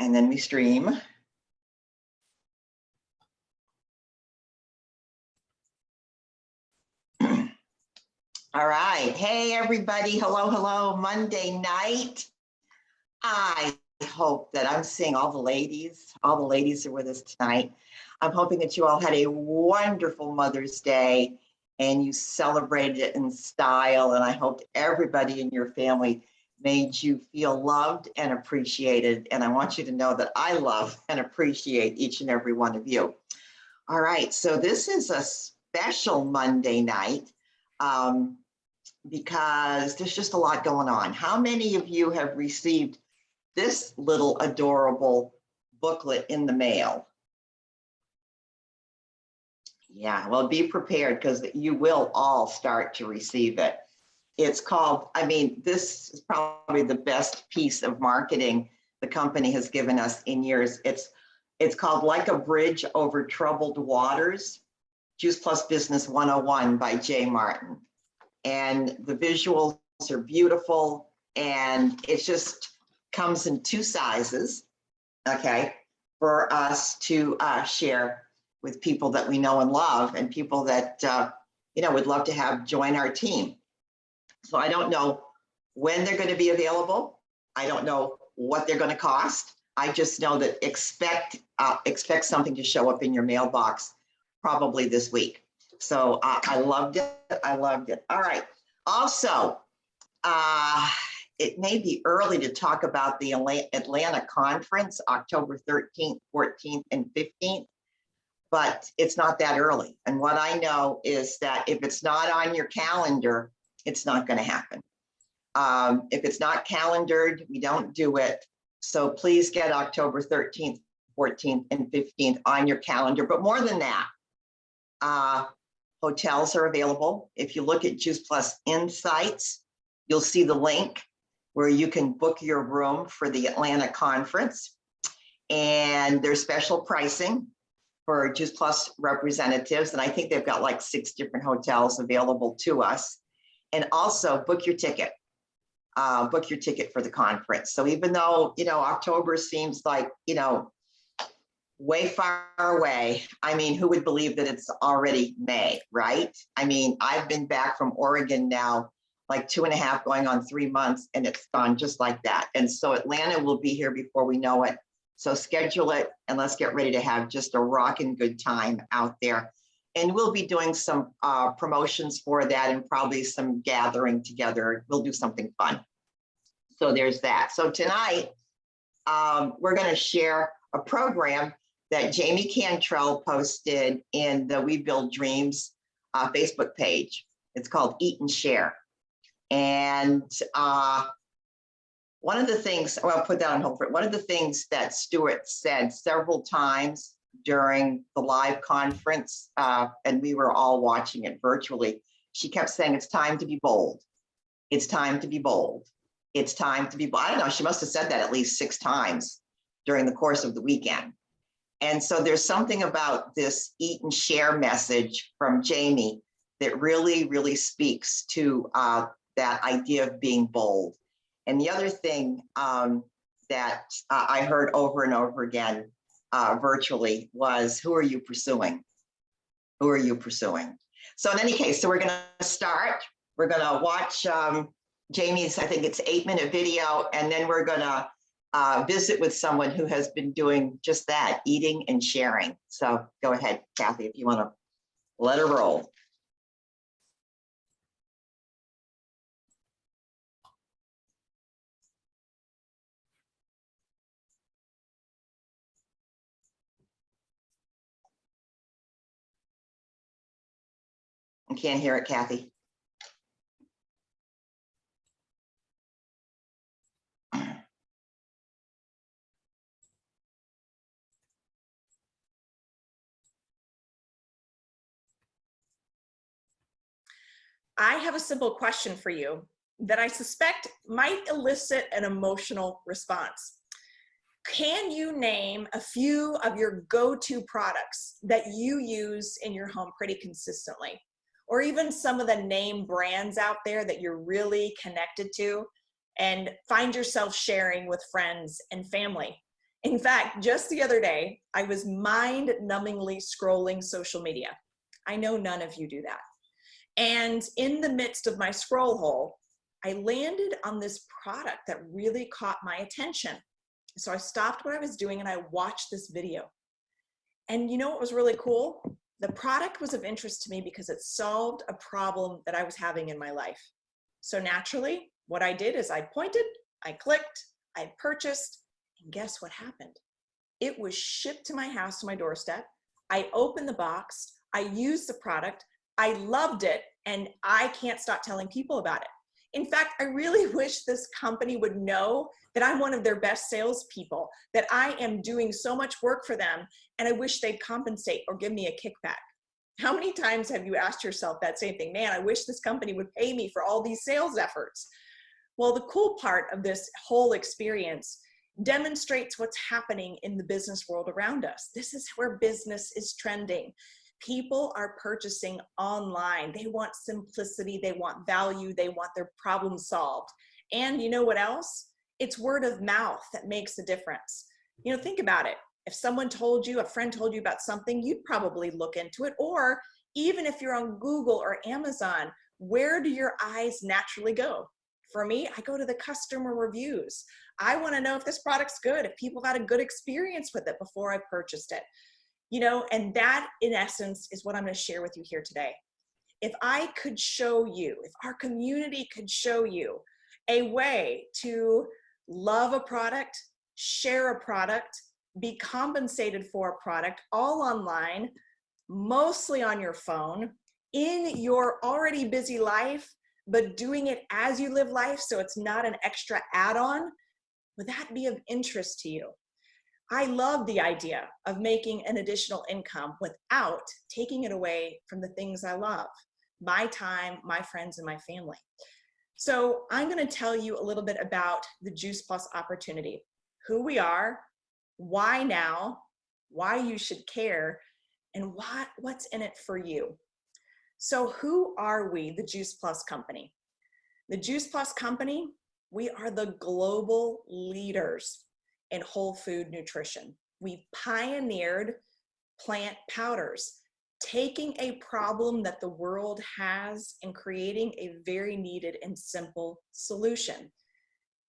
and then we stream. All right. Hey, everybody. Hello, hello. Monday night. I hope that I'm seeing all the ladies are with us tonight. I'm hoping that you all had a wonderful Mother's Day and you celebrated it in style. And I hope everybody in your family made you feel loved and appreciated. And I want you to know that I love and appreciate each and every one of you. All right, so this is a special Monday night because there's just a lot going on. How many of you have received this little adorable booklet in the mail? Yeah, well, be prepared because you will all start to receive it. It's called, I mean, this is probably the best piece of marketing the company has given us in years. It's called Like a Bridge Over Troubled Waters, Juice Plus Business 101 by Jay Martin. And the visuals are beautiful and it just comes in 2 sizes, okay, for us to share with people that we know and love and people that, would love to have join our team. So I don't know when they're going to be available. I don't know what they're going to cost. I just know that expect something to show up in your mailbox probably this week. So I loved it. I loved it. All right. Also, it may be early to talk about the Atlanta conference, October 13th, 14th, and 15th, but it's not that early. And what I know is that if it's not on your calendar, it's not going to happen. If it's not calendared, we don't do it. So please get October 13th, 14th, and 15th on your calendar. But more than that, hotels are available. If you look at Juice Plus Insights, you'll see the link where you can book your room for the Atlanta conference. And there's special pricing for Juice Plus representatives. And I think they've got like 6 different hotels available to us. And also book your ticket. Book your ticket for the conference. So even though, October seems like, way far away, I mean, who would believe that it's already May, right? I mean, I've been back from Oregon now, like 2.5 going on 3 months, and it's gone just like that. And so Atlanta will be here before we know it. So schedule it and let's get ready to have just a rocking good time out there. And we'll be doing some promotions for that and probably some gathering together. We'll do something fun. So there's that. So tonight, we're going to share a program that Jamie Cantrel posted in the We Build Dreams Facebook page. It's called Eat and Share. And one of the things, well, I'll put that on hold for it. One of the things that Stuart said several times during the live conference, and we were all watching it virtually, she kept saying, it's time to be bold. It's time to be bold. It's time to be bold. I don't know, she must have said that at least 6 times during the course of the weekend. And so there's something about this eat and share message from Jamie that really, really speaks to that idea of being bold. And the other thing that I heard over and over again virtually was, who are you pursuing? Who are you pursuing? So in any case, so we're going to start. We're going to watch Jamie's, I think it's 8-minute video, and then we're going to visit with someone who has been doing just that, eating and sharing. So go ahead, Kathy, if you want to let her roll. I can't hear it, Kathy. I have a simple question for you that I suspect might elicit an emotional response. Can you name a few of your go-to products that you use in your home pretty consistently? Or even some of the name brands out there that you're really connected to and find yourself sharing with friends and family? In fact, just the other day, I was mind-numbingly scrolling social media. I know none of you do that. And in the midst of my scroll hole, I landed on this product that really caught my attention. So I stopped what I was doing and I watched this video. And you know what was really cool? The product was of interest to me because it solved a problem that I was having in my life. So naturally, what I did is I pointed, I clicked, I purchased, and guess what happened? It was shipped to my house, to my doorstep. I opened the box, I used the product, I loved it, and I can't stop telling people about it. In fact, I really wish this company would know that I'm one of their best salespeople, that I am doing so much work for them, and I wish they'd compensate or give me a kickback. How many times have you asked yourself that same thing? Man, I wish this company would pay me for all these sales efforts. Well, the cool part of this whole experience demonstrates what's happening in the business world around us. This is where business is trending. People are purchasing online. They want simplicity, they want value, they want their problem solved. And you know what else? It's word of mouth that makes a difference. You know, think about it. If someone told you, a friend told you about something, you'd probably look into it. Or even if you're on Google or Amazon, where do your eyes naturally go? For me, I go to the customer reviews. I want to know if this product's good, if people have had a good experience with it before I purchased it. You know, and that in essence is what I'm going to share with you here today. If I could show you, if our community could show you a way to love a product, share a product, be compensated for a product, all online, mostly on your phone, in your already busy life, but doing it as you live life so it's not an extra add-on, would that be of interest to you? I love the idea of making an additional income without taking it away from the things I love, my time, my friends, and my family. So I'm going to tell you a little bit about the Juice Plus opportunity, who we are, why now, why you should care, and what's in it for you. So who are we, the Juice Plus Company? The Juice Plus Company, we are the global leaders in whole food nutrition. We pioneered plant powders, taking a problem that the world has and creating a very needed and simple solution.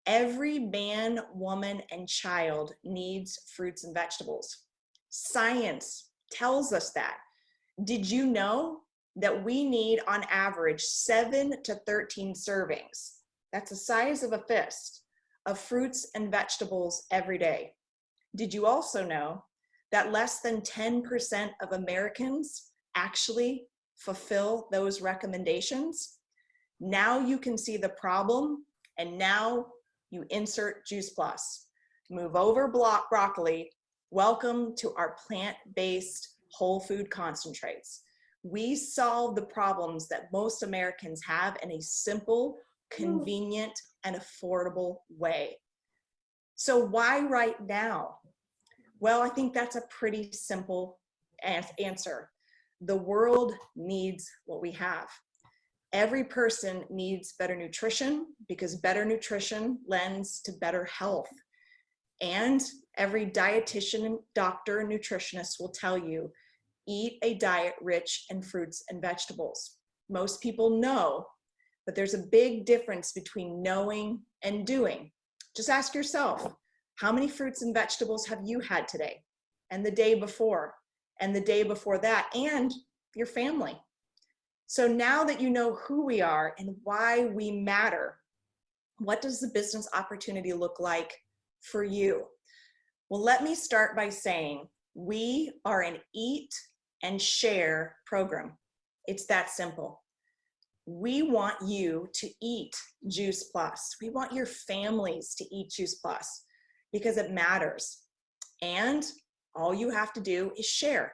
Every man, woman, and child needs fruits and vegetables. Science tells us that. Did you know that we need on average 7 to 13 servings? That's the size of a fist of fruits and vegetables every day. Did you also know that less than 10% of Americans actually fulfill those recommendations? Now you can see the problem, and now you insert Juice Plus. Move over broccoli. Welcome to our plant-based whole food concentrates. We solve the problems that most Americans have in a simple, convenient, and affordable way. So why right now? Well, I think that's a pretty simple answer. The world needs what we have. Every person needs better nutrition because better nutrition lends to better health. And every dietitian, doctor, and nutritionist will tell you, eat a diet rich in fruits and vegetables. Most people know, but there's a big difference between knowing and doing. Just ask yourself, how many fruits and vegetables have you had today, and the day before, and the day before that, and your family? So now that you know who we are and why we matter, what does the business opportunity look like for you? Well, let me start by saying we are an eat and share program. It's that simple. We want you to eat Juice Plus. We want your families to eat Juice Plus because it matters. And all you have to do is share.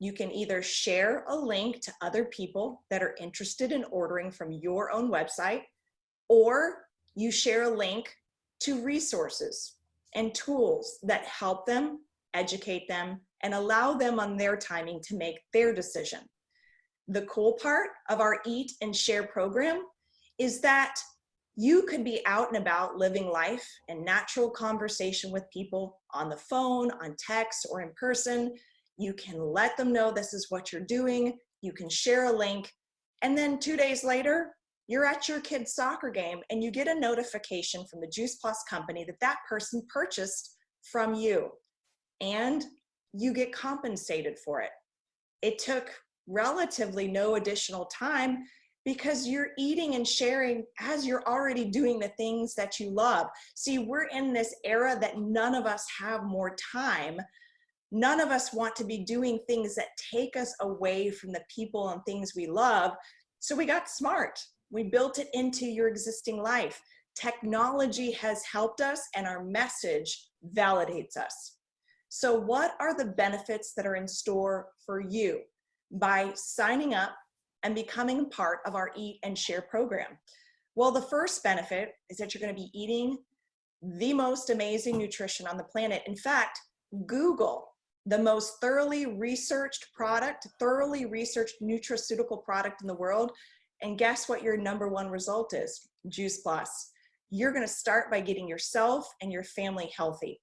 You can either share a link to other people that are interested in ordering from your own website, or you share a link to resources and tools that help them, educate them, and allow them on their timing to make their decision. The cool part of our Eat and Share program is that You could be out and about living life in natural conversation with people on the phone, on text, or in person. You can let them know this is what you're doing. You can share a link. And then 2 days later, you're at your kid's soccer game and you get a notification from the Juice Plus company that that person purchased from you. And you get compensated for it. It took relatively no additional time because you're eating and sharing as you're already doing the things that you love. See, we're in this era that none of us have more time. None of us want to be doing things that take us away from the people and things we love. So we got smart. We built it into your existing life. Technology has helped us and our message validates us. So what are the benefits that are in store for you by signing up and becoming part of our Eat and Share program? Well, the first benefit is that you're going to be eating the most amazing nutrition on the planet. In fact, Google the most thoroughly researched product, thoroughly researched nutraceutical product in the world, and guess what your number one result is? Juice Plus. You're going to start by getting yourself and your family healthy.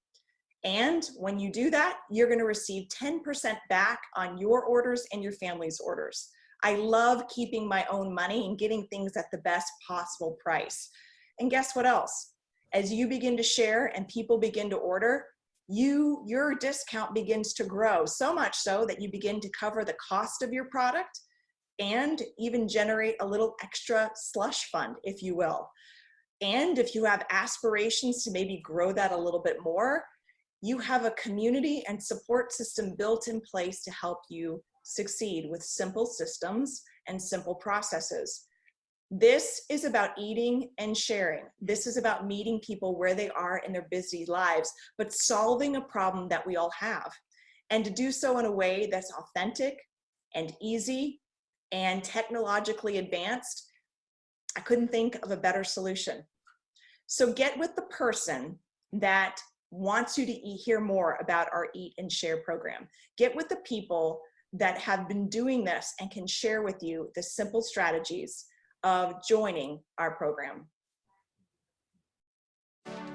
And when you do that, you're going to receive 10% back on your orders and your family's orders. I love keeping my own money and getting things at the best possible price. And guess what else? As you begin to share and people begin to order, your discount begins to grow, so much so that you begin to cover the cost of your product and even generate a little extra slush fund, if you will. And if you have aspirations to maybe grow that a little bit more, you have a community and support system built in place to help you succeed with simple systems and simple processes. This is about eating and sharing. This is about meeting people where they are in their busy lives, but solving a problem that we all have. And to do so in a way that's authentic and easy and technologically advanced, I couldn't think of a better solution. So get with the person that wants you to hear more about our Eat and Share program. Get with the people that have been doing this and can share with you the simple strategies of joining our program.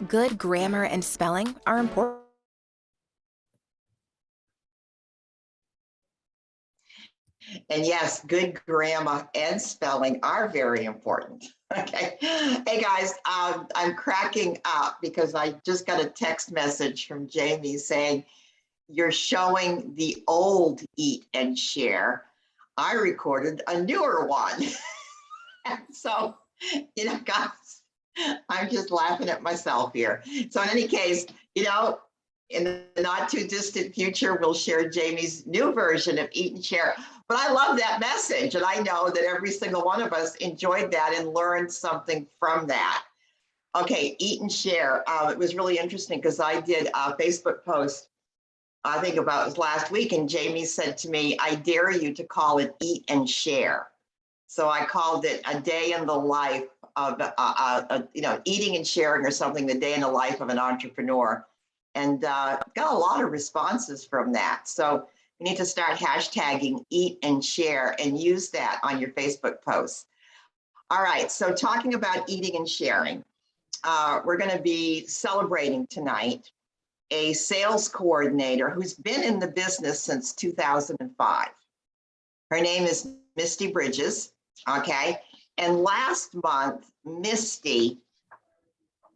Good grammar and spelling are important. And yes, good grammar and spelling are very important. Okay. Hey guys, I'm cracking up because I just got a text message from Jamie saying, you're showing the old Eat and Share. I recorded a newer one. So, guys, I'm just laughing at myself here. So in any case, in the not too distant future, we'll share Jamie's new version of Eat and Share. But I love that message. And I know that every single one of us enjoyed that and learned something from that. Okay, Eat and Share. It was really interesting because I did a Facebook post, I think about it was last week, and Jamie said to me, I dare you to call it Eat and Share. So I called it a day in the life of, eating and sharing or something, the day in the life of an entrepreneur. And got a lot of responses from that. So we need to start hashtagging Eat and Share and use that on your Facebook posts. All right, so talking about eating and sharing, we're going to be celebrating tonight a sales coordinator who's been in the business since 2005. Her name is Misty Bridges, okay? And last month, Misty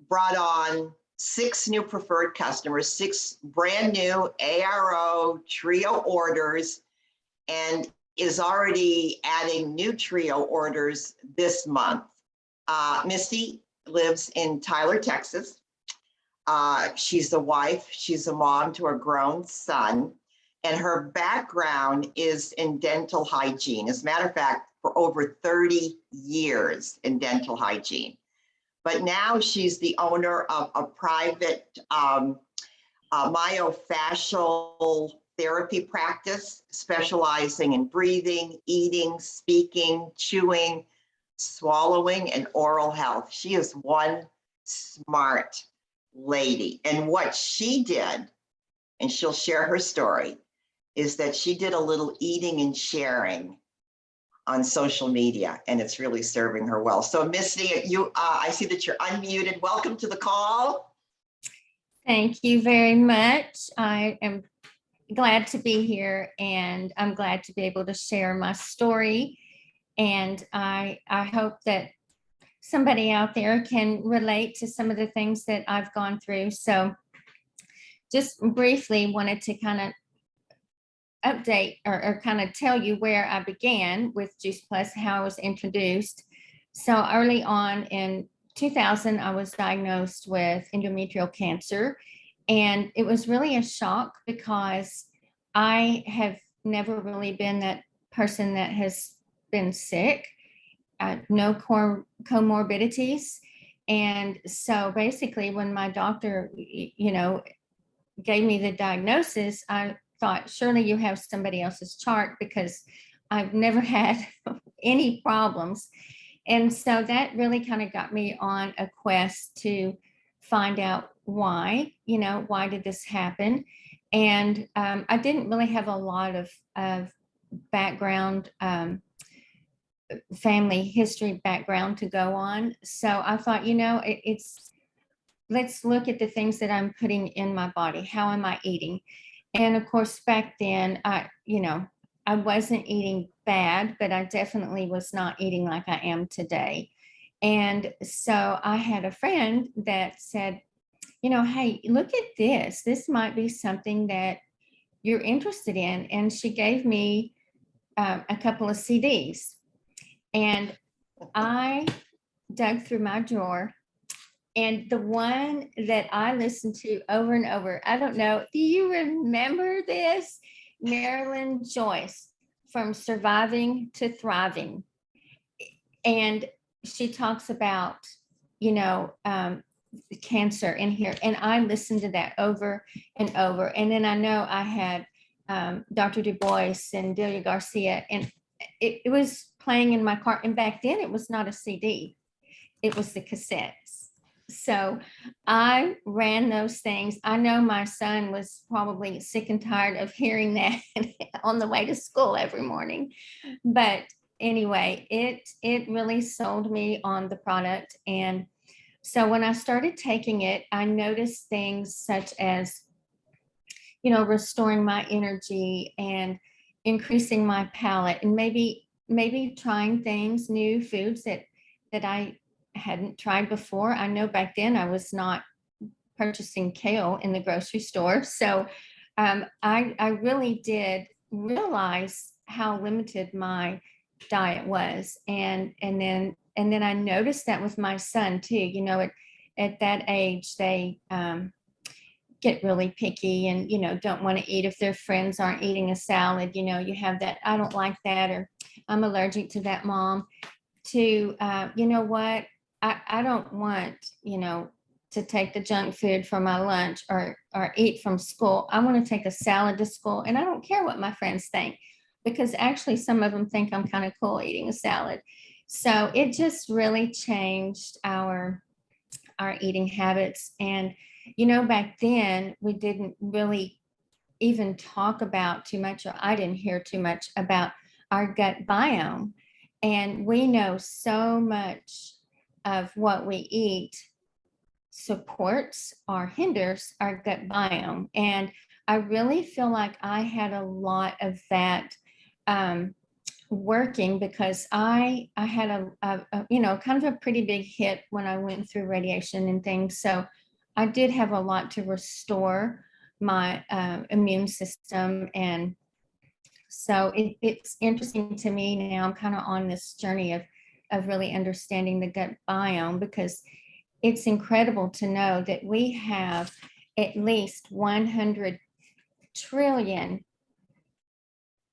brought on 6 new preferred customers, 6 brand new ARO trio orders, and is already adding new trio orders this month. Misty lives in Tyler, Texas. She's a wife, she's a mom to a grown son, and her background is in dental hygiene. As a matter of fact, for over 30 years in dental hygiene. But now she's the owner of a private myofascial therapy practice, specializing in breathing, eating, speaking, chewing, swallowing, and oral health. She is one smart lady. And what she did, and she'll share her story, is that she did a little eating and sharing on social media, and it's really serving her well. So Misty, I see that you're unmuted. Welcome to the call. Thank you very much. I am glad to be here, and I'm glad to be able to share my story. And I hope that somebody out there can relate to some of the things that I've gone through. So just briefly wanted to kind of update or kind of tell you where I began with Juice Plus, how I was introduced. So early on in 2000, I was diagnosed with endometrial cancer. And it was really a shock because I have never really been that person that has been sick, no comorbidities. And so basically when my doctor, gave me the diagnosis, I thought, surely you have somebody else's chart because I've never had any problems. And so that really kind of got me on a quest to find out why did this happen? And I didn't really have a lot of background, family history background to go on. So I thought, let's look at the things that I'm putting in my body. How am I eating? And of course, back then, I wasn't eating bad, but I definitely was not eating like I am today. And so I had a friend that said, hey, look at this. This might be something that you're interested in. And she gave me a couple of CDs. And I dug through my drawer. And the one that I listened to over and over, I don't know, do you remember this? Marilyn Joyce, From Surviving to Thriving. And she talks about, cancer in here. And I listened to that over and over. And then I know I had Dr. Du Bois and Delia Garcia, and it was playing in my car. And back then it was not a CD, it was the cassettes. So I ran those things. I know my son was probably sick and tired of hearing that on the way to school every morning. But anyway, it really sold me on the product. And so when I started taking it, I noticed things such as, restoring my energy and increasing my palate, and maybe trying things, new foods that I hadn't tried before. I know back then I was not purchasing kale in the grocery store. So I really did realize how limited my diet was. And then I noticed that with my son too. At that age, they get really picky and, don't want to eat if their friends aren't eating a salad. You have that, I don't like that, or I'm allergic to that, mom. To, you know what? I don't want, to take the junk food for my lunch or eat from school. I want to take a salad to school, and I don't care what my friends think, because actually some of them think I'm kind of cool eating a salad. So it just really changed our eating habits. And, back then we didn't really even talk about too much, or I didn't hear too much about our gut biome. And we know so much of what we eat supports or hinders our gut biome. And I really feel like I had a lot of that working, because I had a kind of a pretty big hit when I went through radiation and things. So I did have a lot to restore my immune system. And so it's interesting to me now. I'm kind of on this journey of really understanding the gut biome, because it's incredible to know that we have at least 100 trillion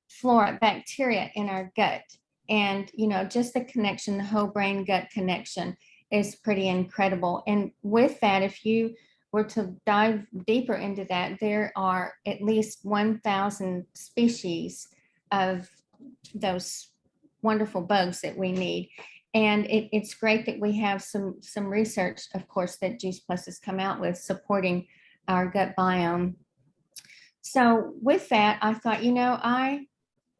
flora bacteria in our gut. And, just the connection, the whole brain gut connection is pretty incredible. And with that, if you were to dive deeper into that, there are at least 1,000 species of those wonderful bugs that we need. And it's great that we have some research, of course, that Juice Plus has come out with supporting our gut biome. So with that, I thought,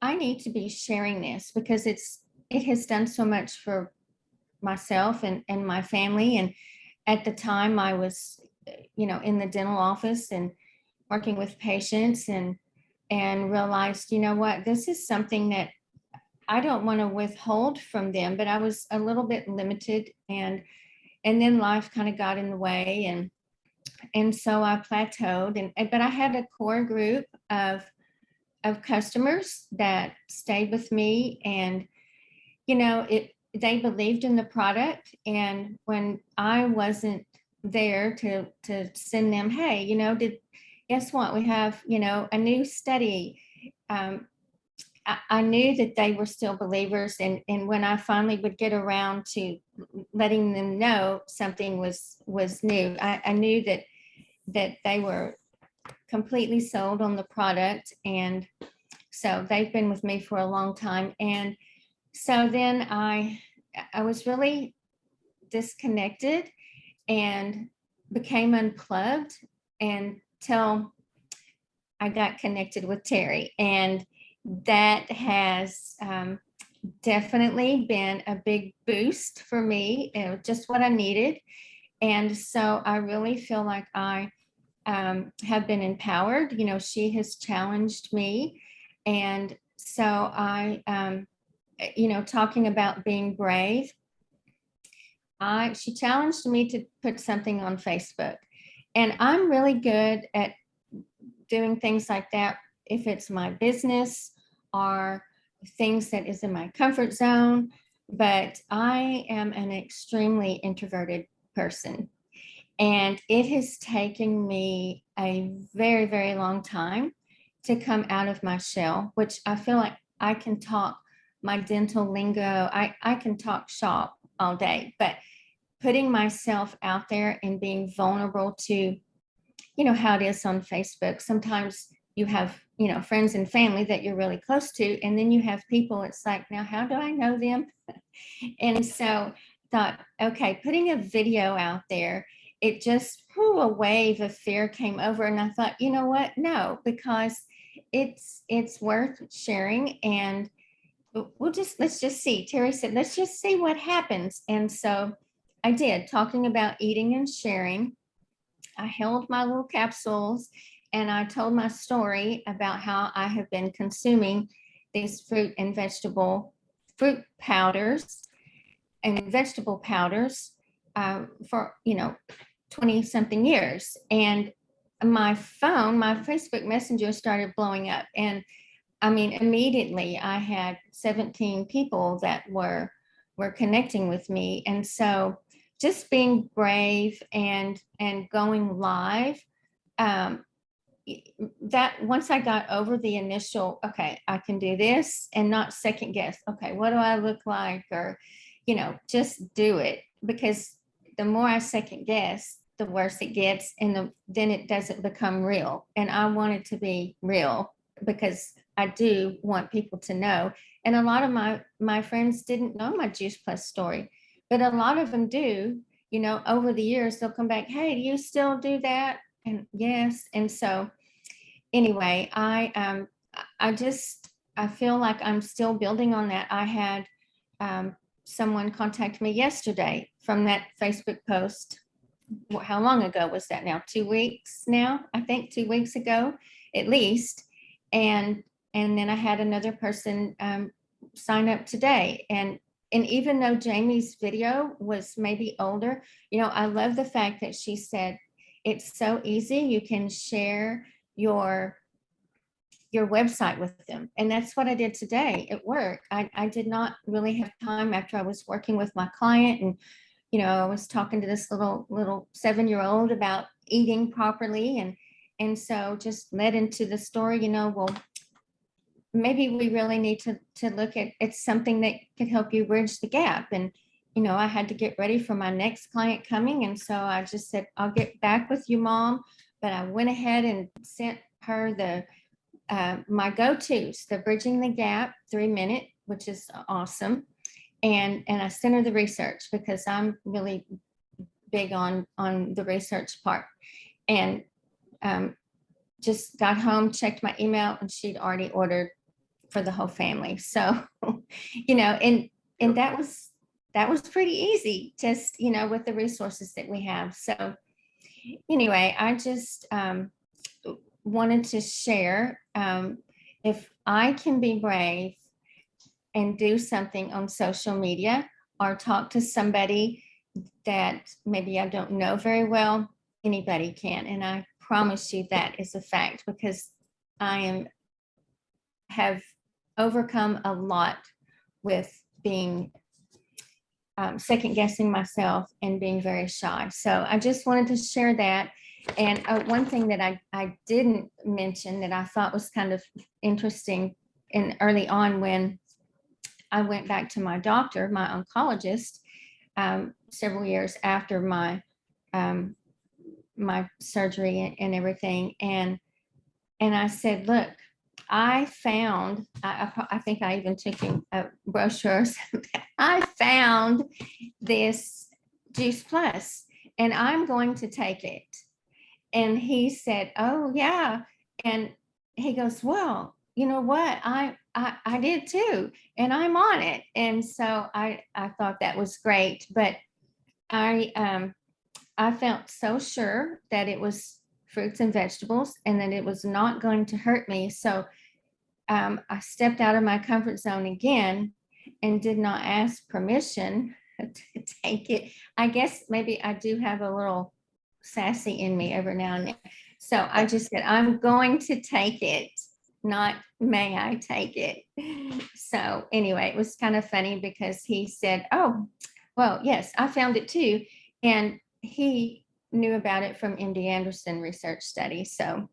I need to be sharing this, because it's it has done so much for myself and my family. And at the time I was, in the dental office and working with patients, and realized, you know what, this is something that I don't want to withhold from them, but I was a little bit limited, and then life kind of got in the way, and so I plateaued, but I had a core group of customers that stayed with me, and they believed in the product. And when I wasn't there to send them, hey, guess what, we have a new study. I knew that they were still believers, and when I finally would get around to letting them know something was new, I knew that they were completely sold on the product. And so they've been with me for a long time. And so then I was really disconnected and became unplugged until I got connected with Terry. And that has definitely been a big boost for me, just what I needed. And so I really feel like I have been empowered. She has challenged me. And so I, talking about being brave, she challenged me to put something on Facebook. And I'm really good at doing things like that if it's my business or things that is in my comfort zone. But I am an extremely introverted person. And it has taken me a very, very long time to come out of my shell, which I feel like I can talk my dental lingo. I can talk shop all day, but putting myself out there and being vulnerable to, how it is on Facebook. Sometimes you have, friends and family that you're really close to, and then you have people, it's like, now, how do I know them? And so thought, okay, putting a video out there, it just, a wave of fear came over. And I thought, you know what? No, because it's worth sharing. And let's just see. Terry said, let's just see what happens. And so I did, talking about eating and sharing. I held my little capsules and I told my story about how I have been consuming these fruit powders and vegetable powders for 20 something years. And my Facebook Messenger started blowing up. And I mean, immediately I had 17 people that were connecting with me. And so just being brave and going live, that once I got over the initial, okay, I can do this, and not second guess, okay, what do I look like? Or, just do it. Because the more I second guess, the worse it gets, and then it doesn't become real. And I want it to be real, because I do want people to know. And a lot of my friends didn't know my Juice Plus story, but a lot of them do. Over the years, they'll come back, hey, do you still do that? And yes. And so anyway, I feel like I'm still building on that. I had someone contact me yesterday from that Facebook post. How long ago was that now? 2 weeks now, I think 2 weeks ago, at least. And then I had another person sign up today. And even though Jamie's video was maybe older, I love the fact that she said, it's so easy. You can share your website with them. And that's what I did today at work. I did not really have time after I was working with my client. And, I was talking to this little 7-year-old about eating properly. And so just led into the story, well, maybe we really need to look at something that could help you bridge the gap. And, I had to get ready for my next client coming. And so I just said, I'll get back with you, Mom. But I went ahead and sent her my go-tos, the Bridging the Gap 3-minute, which is awesome. And I sent her the research, because I'm really big on the research part. And just got home, checked my email, and she'd already ordered for the whole family. So, and and that was pretty easy, just, you know, with the resources that we have. So anyway, I just wanted to share, if I can be brave and do something on social media or talk to somebody that maybe I don't know very well, anybody can. And I promise you that is a fact, because have overcome a lot with being second guessing myself and being very shy. So I just wanted to share that. And one thing that I didn't mention that I thought was kind of interesting, and early on when I went back to my doctor, my oncologist, several years after my my surgery and everything, and I said, look, I found, I think I even took him brochures. I found this Juice Plus and I'm going to take it. And he said, oh yeah. And he goes, well, you know what? I did too. And I'm on it. And so I thought that was great. But I felt so sure that it was fruits and vegetables and that it was not going to hurt me. So I stepped out of my comfort zone again and did not ask permission to take it. I guess maybe I do have a little sassy in me every now and then. So I just said, I'm going to take it, not may I take it. So anyway, it was kind of funny because he said, oh, well, yes, I found it too. And he knew about it from MD Anderson research study. So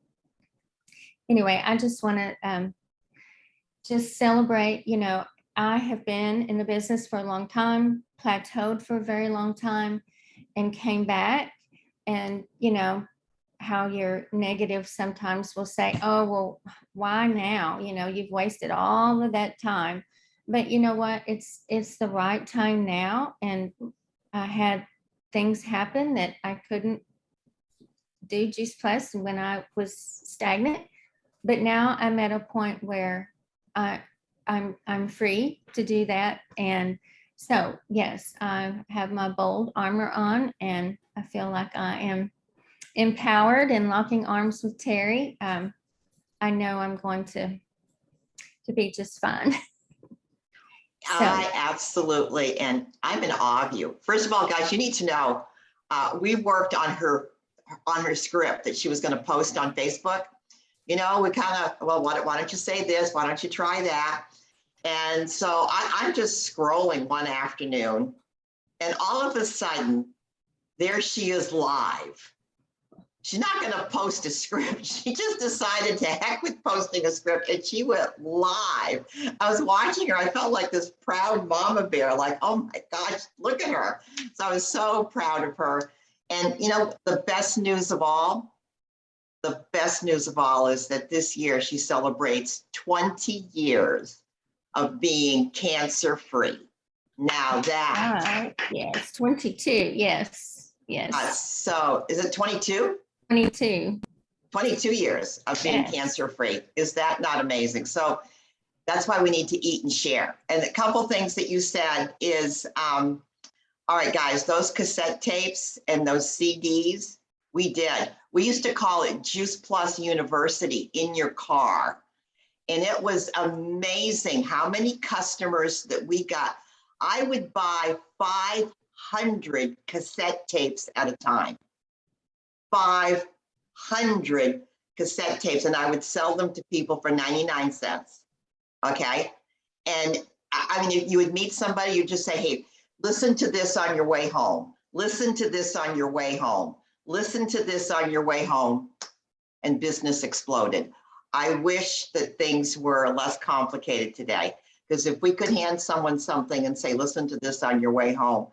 anyway, I just want to just celebrate, you know, I have been in the business for a long time, plateaued for a very long time, and came back. And, you know, how you're negative sometimes will say, oh, well, why now? You know, you've wasted all of that time. But you know what? It's the right time now. And I had things happen that I couldn't do Juice Plus when I was stagnant. But now I'm at a point where I'm free to do that. And so, yes, I have my bold armor on and I feel like I am empowered and locking arms with Terry. I know I'm going to be just fine. So, I absolutely, and I'm in awe of you. First of all, guys, you need to know, we worked on her script that she was going to post on Facebook. You know, we kind of, well, why don't you say this? Why don't you try that? And so I'm just scrolling one afternoon, and all of a sudden, there she is live. She's not going to post a script. She just decided to heck with posting a script, and she went live. I was watching her. I felt like this proud mama bear, like, oh my gosh, look at her. So I was so proud of her. And you know, the best news of all is that this year she celebrates 20 years of being cancer-free. Now that. yes, 22, yes. So is it 22? 22. 22 years of being Yes. cancer-free. Is that not amazing? So that's why we need to eat and share. And a couple things that you said is, all right, guys, those cassette tapes and those CDs, we used to call it Juice Plus University in your car. And it was amazing how many customers that we got. I would buy 500 cassette tapes at a time. 500 cassette tapes, and I would sell them to people for 99 cents. Okay. And I mean, you would meet somebody, you just say, hey, listen to this on your way home. Listen to this on your way home. Listen to this on your way home. And business exploded. I wish that things were less complicated today, because if we could hand someone something and say, listen to this on your way home,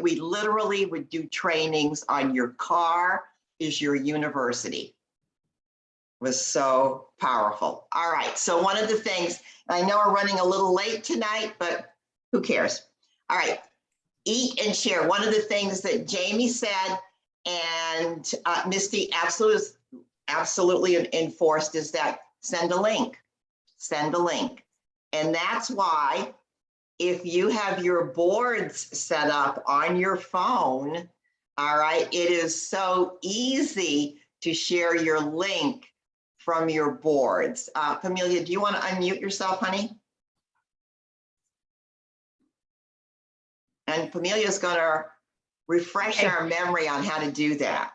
we literally would do trainings on your car is your university. It was so powerful. All right, so one of the things, I know we're running a little late tonight, but who cares? All right, eat and share. One of the things that Jamie said and Misty absolutely enforced is that send a link. And that's why if you have your boards set up on your phone, all right, it is so easy to share your link from your boards. Camelia, do you want to unmute yourself, honey? And Amelia's going to refresh Okay. our memory on how to do that.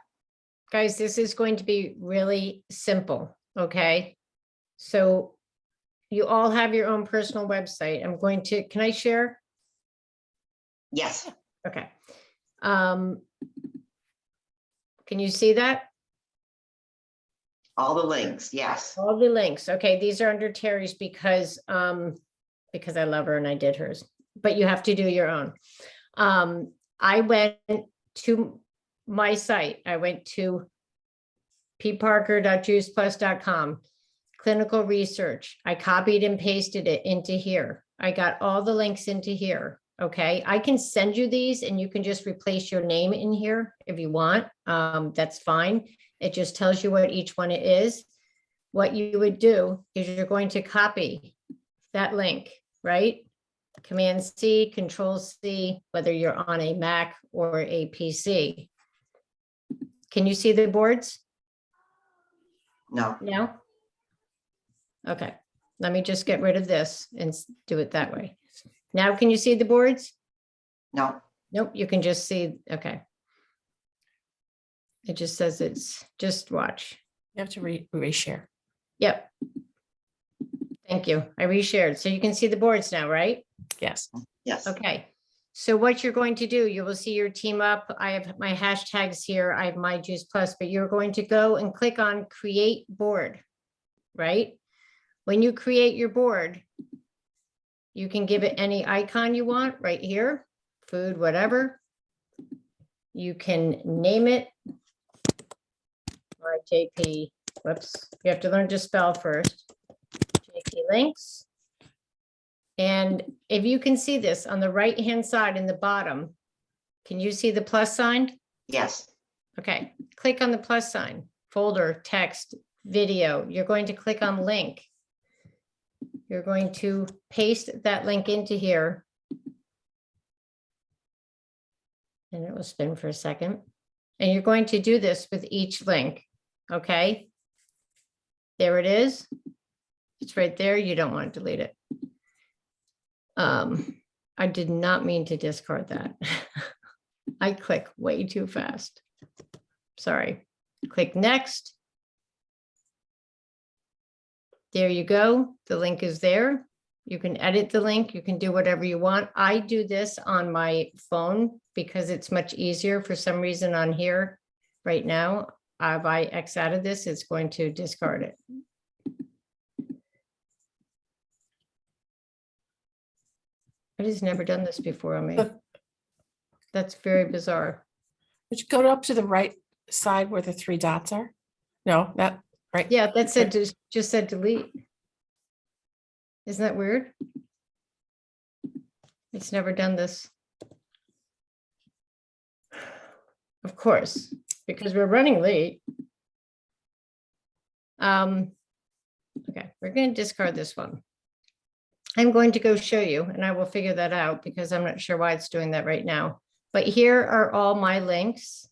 Guys, this is going to be really simple, okay? So you all have your own personal website. I'm going to, can I share? Yes. Okay. Can you see that? All the links. Yes. All the links. Okay, these are under Terry's because I love her and I did hers, but you have to do your own. I went to my site. I went to pparker.juiceplus.com, clinical research. I copied and pasted it into here. I got all the links into here. Okay, I can send you these and you can just replace your name in here if you want. That's fine. It just tells you what each one is. What you would do is you're going to copy that link, right? Command C, Control C, whether you're on a Mac or a PC. Can you see the boards? No. No? Okay, let me just get rid of this and do it that way. Now, can you see the boards? No. Nope, you can just see, okay. It just says it's, just watch. You have to reshare. Yep. Thank you. I reshared. So you can see the boards now, right? Yes. Yes. Okay. So what you're going to do, you will see your team up. I have my hashtags here. I have my Juice Plus, but you're going to go and click on create board, right? When you create your board, you can give it any icon you want right here, food, whatever. You can name it. JP, whoops, you have to learn to spell first. JP Links. And if you can see this on the right-hand side in the bottom, can you see the plus sign? Yes. Okay, click on the plus sign, folder, text, video. You're going to click on link. You're going to paste that link into here. And it will spin for a second. And you're going to do this with each link, okay? There it is. It's right there. You don't want to delete it. I did not mean to discard that. I click way too fast. Sorry. Click next. There you go. The link is there. You can edit the link. You can do whatever you want. I do this on my phone because it's much easier. For some reason on here right now, if I X out of this, it's going to discard it. I just never done this before on me. That's very bizarre. Would you go up to the right side where the three dots are? No, that right. Yeah, that said, just said delete. Isn't that weird? It's never done this. Of course, because we're running late. Okay, we're going to discard this one. I'm going to go show you, and I will figure that out because I'm not sure why it's doing that right now. But here are all my links.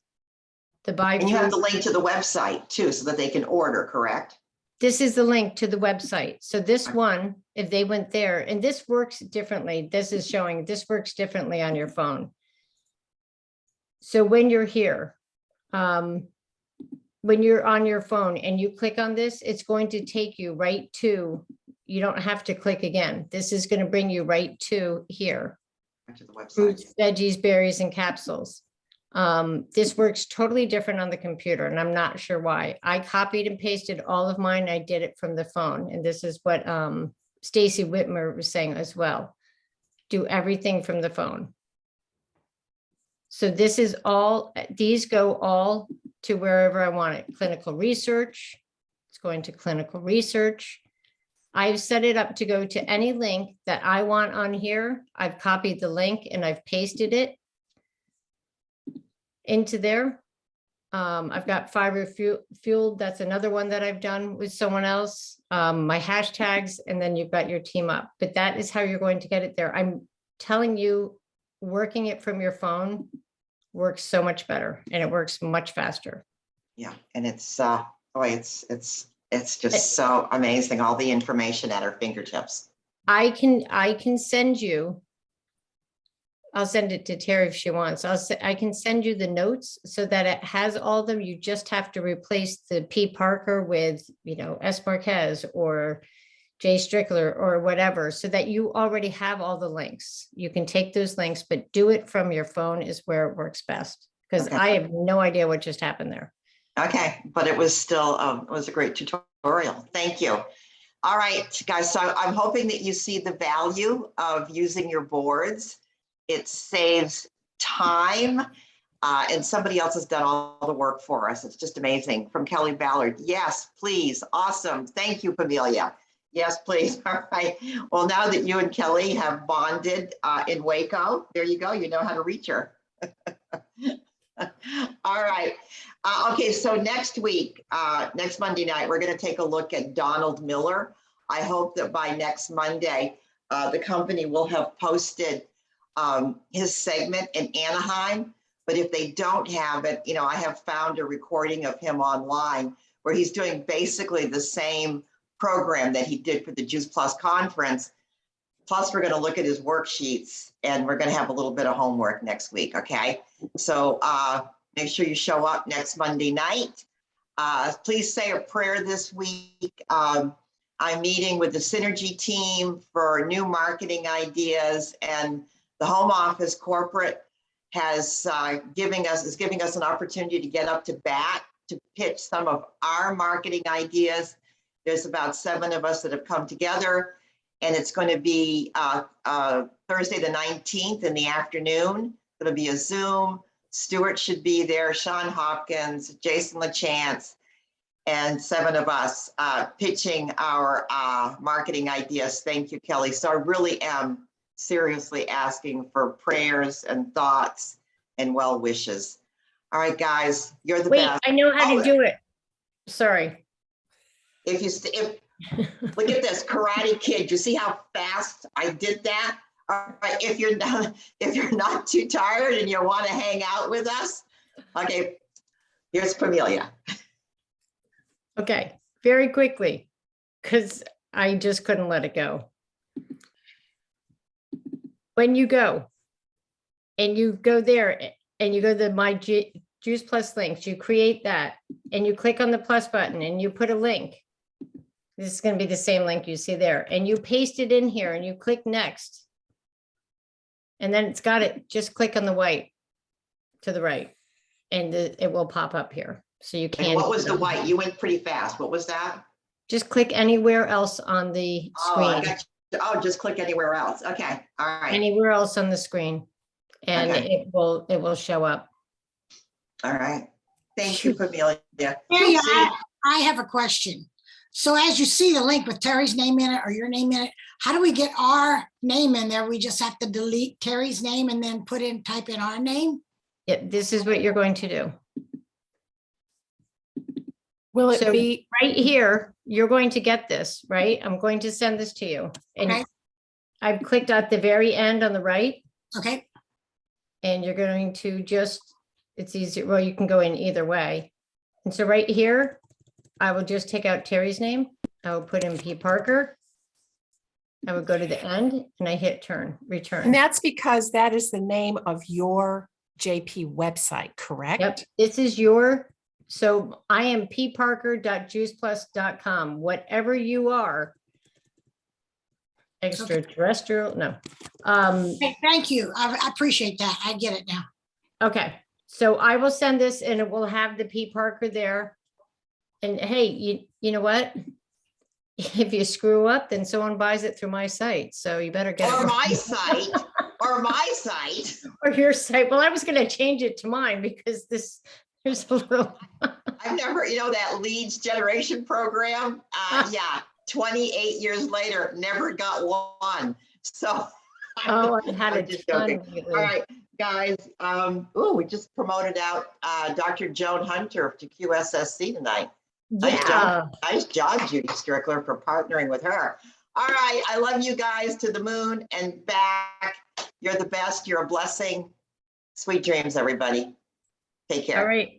The buy. And you have the link to the website too, so that they can order, correct? This is the link to the website. So this one, if they went there, and this works differently, this is showing, this works differently on your phone. So when you're here, when you're on your phone and you click on this, it's going to take you right to, you don't have to click again. This is going to bring you right to here. To the website. Fruits, veggies, berries, and capsules. This works totally different on the computer, and I'm not sure why. I copied and pasted all of mine. I did it from the phone, and this is what Stacy Whitmer was saying as well. Do everything from the phone. So this is all, these go all to wherever I want it. Clinical research, it's going to clinical research. I've set it up to go to any link that I want on here. I've copied the link and I've pasted it into there. I've got fiber fueled. That's another one that I've done with someone else. My hashtags, and then you've got your team up. But that is how you're going to get it there. telling you, working it from your phone works so much better and it works much faster. Yeah, and it's just so amazing, all the information at our fingertips. I can send you, I'll send it to Terry if she wants. I can send you the notes so that it has all of them. You just have to replace the P Parker with, S Marquez or J Strickler or whatever, so that you already have all the links. You can take those links, but do it from your phone is where it works best. Because Okay. I have no idea what just happened there. Okay, but it was still, it was a great tutorial. Thank you. All right, guys, so I'm hoping that you see the value of using your boards. It saves time, and somebody else has done all the work for us. It's just amazing. From Kelly Ballard, yes, please, awesome. Thank you, Pamelia. Yes, please. All right. Well, now that you and Kelly have bonded in Waco, there you go. You know how to reach her. All right. Okay, so next week, next Monday night, we're going to take a look at Donald Miller. I hope that by next Monday, the company will have posted his segment in Anaheim. But if they don't have it, I have found a recording of him online where he's doing basically the same program that he did for the Juice Plus conference. Plus, we're going to look at his worksheets and we're going to have a little bit of homework next week. Okay. So make sure you show up next Monday night. Please say a prayer this week. I'm meeting with the Synergy team for new marketing ideas, and the home office corporate is giving us an opportunity to get up to bat to pitch some of our marketing ideas. There's about 7 of us that have come together, and it's going to be Thursday the 19th in the afternoon. It'll be a Zoom. Stuart should be there, Sean Hopkins, Jason LaChance, and 7 of us pitching our marketing ideas. Thank you, Kelly. So I really am seriously asking for prayers and thoughts and well wishes. All right, guys, you're the best. I know how to do it. Sorry. If look at this Karate Kid, you see how fast I did that? All right, if you're not too tired and you want to hang out with us, okay, here's Pamelia. Okay, very quickly, because I just couldn't let it go. When you go and you go there and you go to my Juice Plus links, you create that and you click on the plus button and you put a link. This is going to be the same link you see there, and you paste it in here and you click next. And then it's got it. Just click on the white to the right and it will pop up here. So you can. And what was the white? You went pretty fast. What was that? Just click anywhere else on the screen. Oh, just click anywhere else. Okay. All right. Anywhere else on the screen. And Okay. it will show up. All right. Thank you, Pamelia. Terry, I have a question. So as you see the link with Terry's name in it or your name in it, how do we get our name in there? We just have to delete Terry's name and then type in our name? Yeah, this is what you're going to do. Will it So be, right here, you're going to get this, right? I'm going to send this to you. And Okay. I've clicked at the very end on the right, Okay, and you're going to it's easy. Well, you can go in either way. And so right here, I will just take out Terry's name. I will put in P. Parker. I would go to the end and I hit return. and that's because that is the name of your JP website, correct? Yep, this is so I am pparker.juiceplus.com, whatever you are. Extraterrestrial, no. okay, thank you. I appreciate that. I get it now. Okay, so I will send this and it will have the P Parker there. And hey, you know what? If you screw up, then someone buys it through my site. So you better get Or it. my site, or my site. Or your site. Well, I was going to change it to mine because there's a little. I've never, that leads generation program. Yeah, 28 years later, never got one. So. Oh, I've had I'm a just ton joking. lately. All right, guys. We just promoted out Dr. Joan Hunter to QSSC tonight. Yeah. Nice job, Judy Strickler, for partnering with her. All right, I love you guys to the moon and back. You're the best. You're a blessing. Sweet dreams, everybody. Take care. All right.